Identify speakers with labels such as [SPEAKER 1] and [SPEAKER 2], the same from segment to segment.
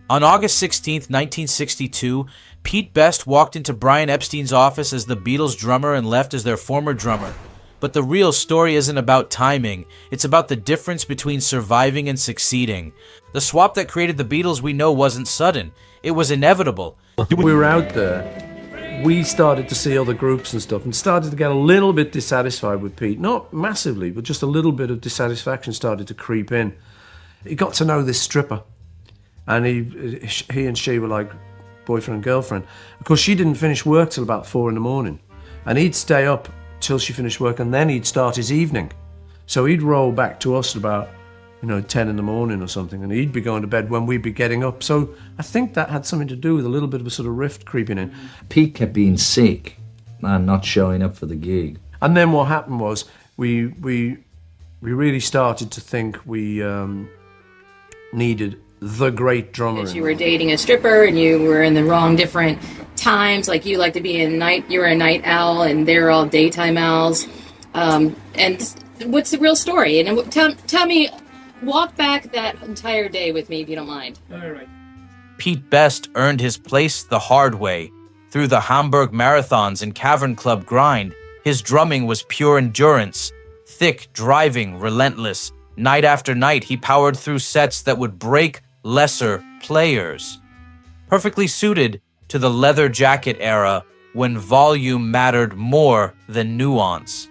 [SPEAKER 1] On August 16, 1962, Pete Best walked into Brian Epstein's office as the Beatles drummer and left as their former drummer. But the real story isn't about timing, it's about the difference between surviving and succeeding. The swap that created the Beatles we know wasn't sudden, it was inevitable.
[SPEAKER 2] We were out there, we started to see other groups and stuff and started to get a little bit dissatisfied with Pete. Not massively, but just a little bit of dissatisfaction started to creep in. He got to know this stripper, and he and she were like boyfriend and girlfriend. Of course, she didn't finish work till about 4 a.m, and he'd stay up till she finished work, and then he'd start his evening. So he'd roll back to us at about 10 a.m. or something, and he'd be going to bed when we'd be getting up. So I think that had something to do with a little bit of a sort of rift creeping in.
[SPEAKER 3] Pete kept being sick and not showing up for the gig.
[SPEAKER 2] And then what happened was we really started to think we needed the great drummer.
[SPEAKER 4] You were dating a stripper and you were in the wrong different times. Like, you like to be you're a night owl and they're all daytime owls. And what's the real story? And tell me, walk back that entire day with me if you don't mind.
[SPEAKER 2] All right.
[SPEAKER 1] Pete Best earned his place the hard way. Through the Hamburg marathons and Cavern Club grind, his drumming was pure endurance. Thick, driving, relentless. Night after night, he powered through sets that would break lesser players. Perfectly suited to the leather jacket era when volume mattered more than nuance.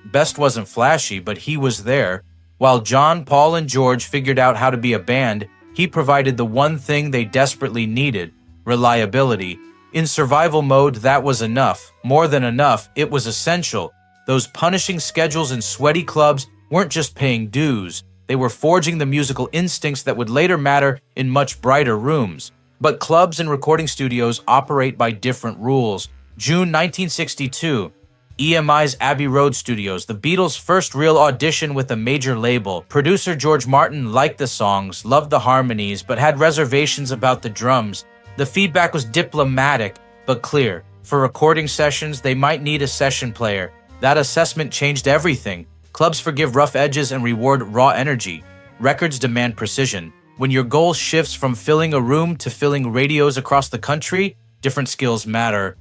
[SPEAKER 1] Best wasn't flashy, but he was there. While John, Paul, and George figured out how to be a band, he provided the one thing they desperately needed: reliability. In survival mode, that was enough. More than enough, it was essential. Those punishing schedules and sweaty clubs weren't just paying dues. They were forging the musical instincts that would later matter in much brighter rooms. But clubs and recording studios operate by different rules. June 1962, EMI's Abbey Road Studios, the Beatles' first real audition with a major label. Producer George Martin liked the songs, loved the harmonies, but had reservations about the drums. The feedback was diplomatic, but clear. For recording sessions, they might need a session player. That assessment changed everything. Clubs forgive rough edges and reward raw energy. Records demand precision. When your goal shifts from filling a room to filling radios across the country, different skills matter.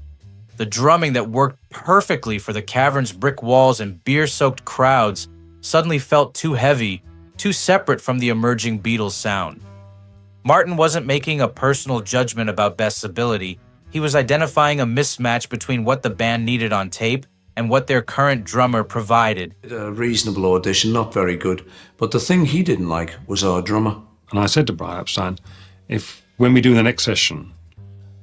[SPEAKER 1] The drumming that worked perfectly for the Cavern's brick walls and beer-soaked crowds suddenly felt too heavy, too separate from the emerging Beatles sound. Martin wasn't making a personal judgment about Best's ability. He was identifying a mismatch between what the band needed on tape and what their current drummer provided.
[SPEAKER 2] A reasonable audition, not very good, but the thing he didn't like was our drummer.
[SPEAKER 5] And I said to Brian Epstein, when we do the next session,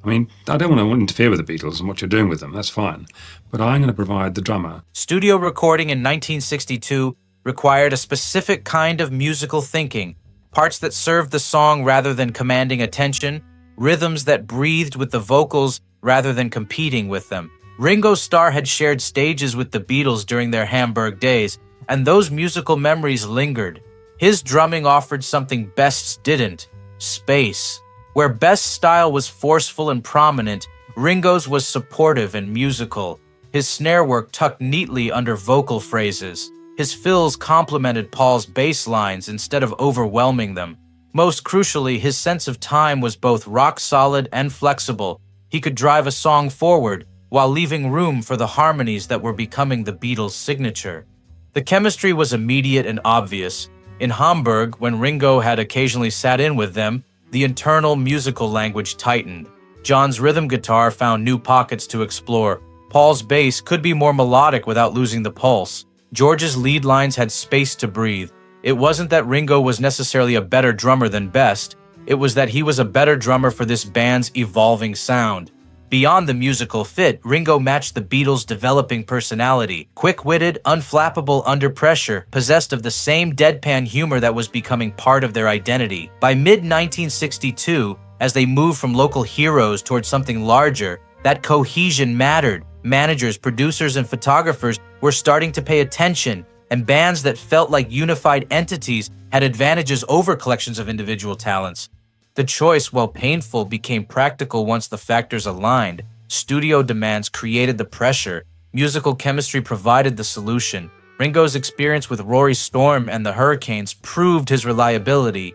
[SPEAKER 5] I don't want to interfere with the Beatles and what you're doing with them, that's fine, but I'm going to provide the drummer.
[SPEAKER 1] Studio recording in 1962 required a specific kind of musical thinking, parts that served the song rather than commanding attention, rhythms that breathed with the vocals rather than competing with them. Ringo Starr had shared stages with the Beatles during their Hamburg days, and those musical memories lingered. His drumming offered something Best's didn't: space. Where Best's style was forceful and prominent, Ringo's was supportive and musical. His snare work tucked neatly under vocal phrases. His fills complemented Paul's bass lines instead of overwhelming them. Most crucially, his sense of time was both rock solid and flexible. He could drive a song forward while leaving room for the harmonies that were becoming the Beatles' signature. The chemistry was immediate and obvious. In Hamburg, when Ringo had occasionally sat in with them, the internal musical language tightened. John's rhythm guitar found new pockets to explore. Paul's bass could be more melodic without losing the pulse. George's lead lines had space to breathe. It wasn't that Ringo was necessarily a better drummer than Best. It was that he was a better drummer for this band's evolving sound. Beyond the musical fit, Ringo matched the Beatles' developing personality. Quick-witted, unflappable under pressure, possessed of the same deadpan humor that was becoming part of their identity. By mid-1962, as they moved from local heroes towards something larger, that cohesion mattered. Managers, producers, and photographers were starting to pay attention, and bands that felt like unified entities had advantages over collections of individual talents. The choice, while painful, became practical once the factors aligned. Studio demands created the pressure. Musical chemistry provided the solution. Ringo's experience with Rory Storm and the Hurricanes proved his reliability.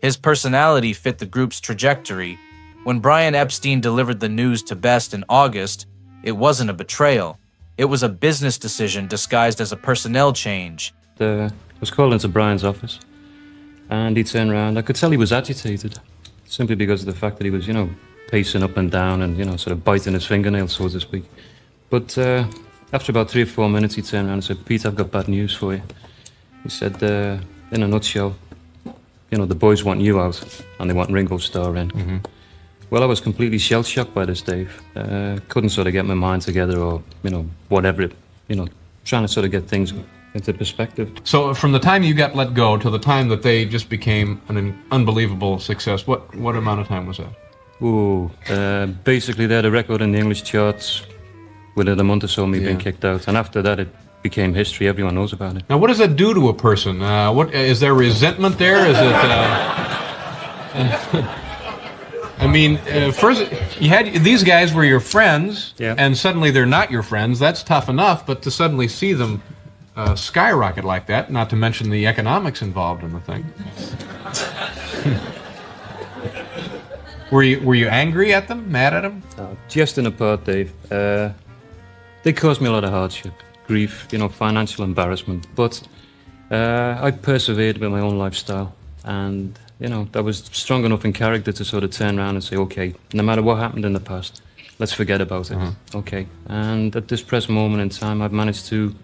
[SPEAKER 1] His personality fit the group's trajectory. When Brian Epstein delivered the news to Best in August, it wasn't a betrayal. It was a business decision disguised as a personnel change.
[SPEAKER 6] I was called into Brian's office, and he turned around. I could tell he was agitated, simply because of the fact that he was, pacing up and down and, sort of biting his fingernails, so to speak. But after about 3 or 4 minutes, he turned around and said, "Pete, I've got bad news for you." He said, in a nutshell, the boys want you out, and they want Ringo Starr in. Mm-hmm. Well, I was completely shell-shocked by this, Dave. Couldn't sort of get my mind together or, whatever, trying to sort of get things into perspective.
[SPEAKER 7] So from the time you got let go to the time that they just became an unbelievable success, what amount of time was that?
[SPEAKER 6] Ooh, basically they had a record in the English charts within a month or so of me being kicked out. And after that, it became history. Everyone knows about it.
[SPEAKER 7] Now, what does that do to a person? What is there resentment there? Is it... I mean, first, these guys were your friends, and suddenly they're not your friends. That's tough enough, but to suddenly see them skyrocket like that, not to mention the economics involved in the thing. Were you angry at them, mad at them?
[SPEAKER 6] Just in a part, Dave. They caused me a lot of hardship, grief, financial embarrassment. But I persevered with my own lifestyle, and I was strong enough in character to sort of turn around and say, okay, no matter what happened in the past, let's forget about it. Okay. And at this present moment in time, I've managed to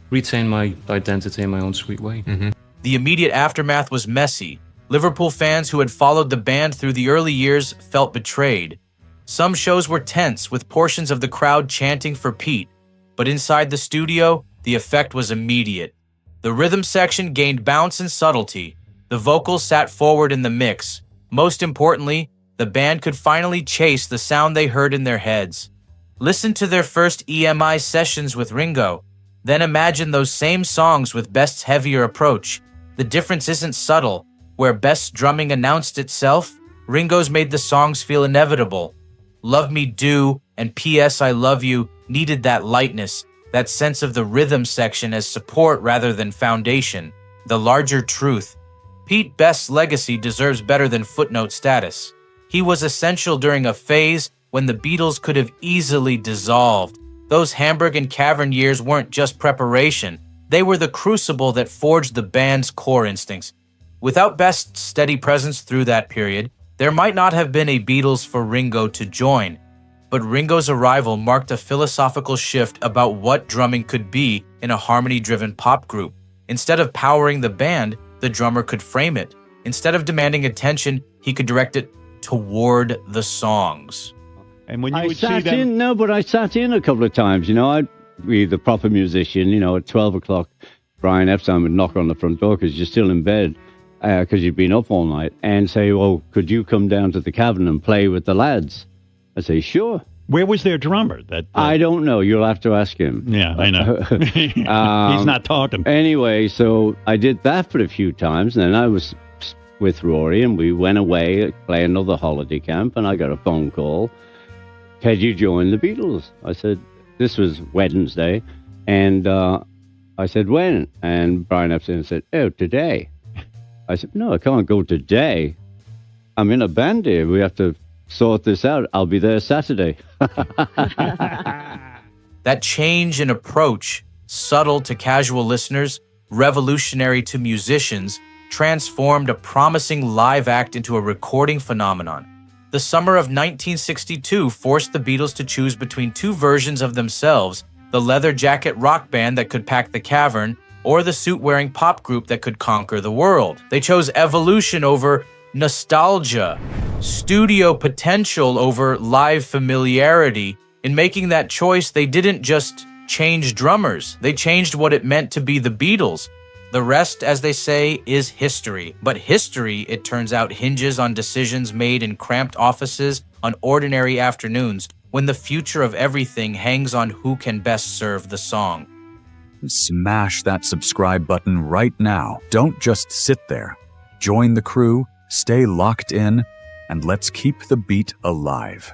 [SPEAKER 6] retain my identity in my own sweet way.
[SPEAKER 7] Mm-hmm.
[SPEAKER 1] The immediate aftermath was messy. Liverpool fans who had followed the band through the early years felt betrayed. Some shows were tense, with portions of the crowd chanting for Pete, but inside the studio, the effect was immediate. The rhythm section gained bounce and subtlety. The vocals sat forward in the mix. Most importantly, the band could finally chase the sound they heard in their heads. Listen to their first EMI sessions with Ringo. Then imagine those same songs with Best's heavier approach. The difference isn't subtle. Where Best's drumming announced itself, Ringo's made the songs feel inevitable. Love Me Do and P.S. I Love You needed that lightness, that sense of the rhythm section as support rather than foundation, the larger truth. Pete Best's legacy deserves better than footnote status. He was essential during a phase when the Beatles could have easily dissolved. Those Hamburg and Cavern years weren't just preparation. They were the crucible that forged the band's core instincts. Without Best's steady presence through that period, there might not have been a Beatles for Ringo to join. But Ringo's arrival marked a philosophical shift about what drumming could be in a harmony-driven pop group. Instead of powering the band, the drummer could frame it. Instead of demanding attention, he could direct it toward the songs.
[SPEAKER 8] And when you would see them... I sat in a couple of times, I'd be the proper musician, at 12 o'clock, Brian Epstein would knock on the front door because you're still in bed, because you'd been up all night, and say, well, could you come down to the Cavern and play with the lads? I'd say, sure.
[SPEAKER 9] Where was their drummer?
[SPEAKER 8] I don't know. You'll have to ask him.
[SPEAKER 9] Yeah, I know. He's not talking.
[SPEAKER 8] Anyway, so I did that for a few times, and then I was with Rory, and we went away, play another holiday camp, and I got a phone call. Had you joined the Beatles? I said, this was Wednesday, and I said, when? And Brian Epstein said, oh, today. I said, no, I can't go today. I'm in a band here. We have to sort this out. I'll be there Saturday.
[SPEAKER 1] That change in approach, subtle to casual listeners, revolutionary to musicians, transformed a promising live act into a recording phenomenon. The summer of 1962 forced the Beatles to choose between two versions of themselves, the leather jacket rock band that could pack the Cavern, or the suit-wearing pop group that could conquer the world. They chose evolution over nostalgia, studio potential over live familiarity. In making that choice, they didn't just change drummers. They changed what it meant to be the Beatles. The rest, as they say, is history. But history, it turns out, hinges on decisions made in cramped offices on ordinary afternoons, when the future of everything hangs on who can best serve the song.
[SPEAKER 10] Smash that subscribe button right now. Don't just sit there. Join the crew, stay locked in, and let's keep the beat alive.